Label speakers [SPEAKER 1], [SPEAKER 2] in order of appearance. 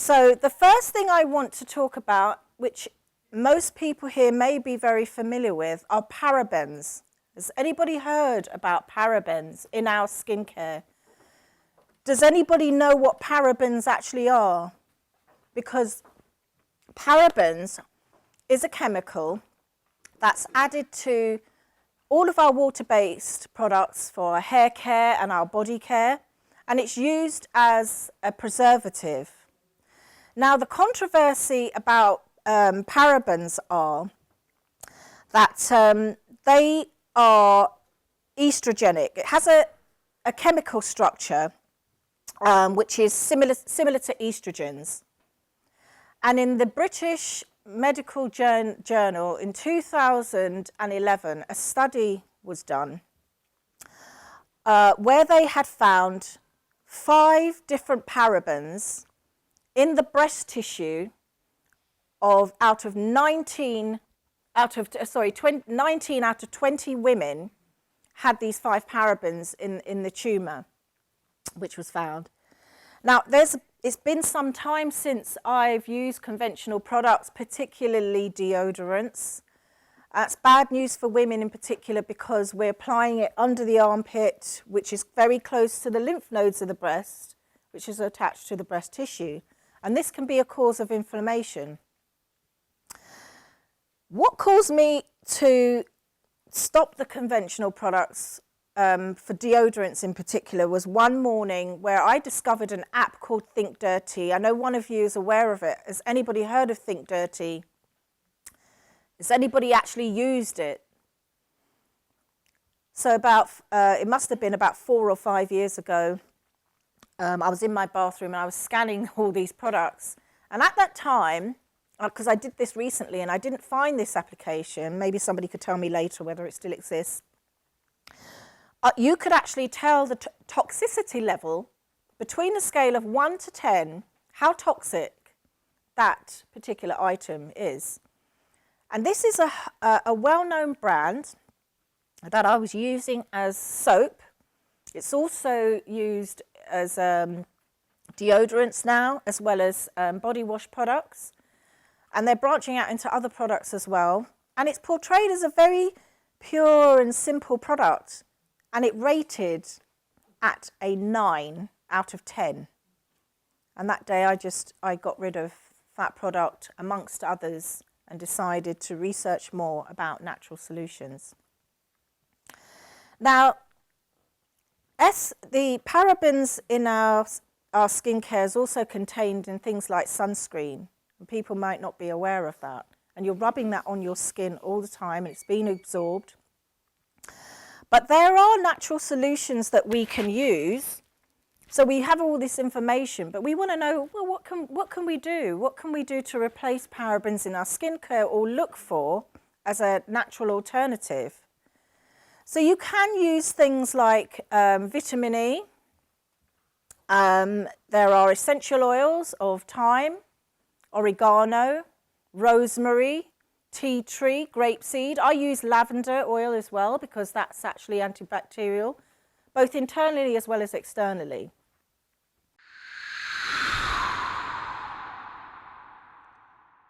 [SPEAKER 1] So the first thing I want to talk about, which most people here may be very familiar with, are parabens. Has anybody heard about parabens in our skincare? Does anybody know what parabens actually are? Because parabens is a chemical that's added to all of our water-based products for our hair care and our body care, and it's used as a preservative. Now, the controversy about parabens are that they are estrogenic. It has a chemical structure which is similar to estrogens. And in the British Medical Journal in 2011, a study was done where they had found 5 different parabens in the breast tissue of 19 out of 20 women had these 5 parabens in the tumour, which was found. Now, it's been some time since I've used conventional products, particularly deodorants. That's bad news for women in particular because we're applying it under the armpit, which is very close to the lymph nodes of the breast, which is attached to the breast tissue. And this can be a cause of inflammation. What caused me to stop the conventional products for deodorants in particular was one morning where I discovered an app called Think Dirty. I know one of you is aware of it. Has anybody heard of Think Dirty? Has anybody actually used it? So it must have been about 4 or 5 years ago. I was in my bathroom and I was scanning all these products. And at that time, because I did this recently and I didn't find this application, maybe somebody could tell me later whether it still exists, you could actually tell the toxicity level between a scale of 1 to 10, how toxic that particular item is. And this is a well-known brand that I was using as soap. It's also used as deodorants now, as well as body wash products. And they're branching out into other products as well. And it's portrayed as a very pure and simple product. And it rated at a 9 out of 10. And that day I got rid of that product amongst others and decided to research more about natural solutions. Now, the parabens in our skincare is also contained in things like sunscreen. And people might not be aware of that. And you're rubbing that on your skin all the time and it's being absorbed. But there are natural solutions that we can use. So we have all this information, but we want to know, well, what can we do? What can we do to replace parabens in our skincare or look for as a natural alternative? So you can use things like vitamin E. There are essential oils of thyme, oregano, rosemary, tea tree, grapeseed. I use lavender oil as well because that's actually antibacterial, both internally as well as externally.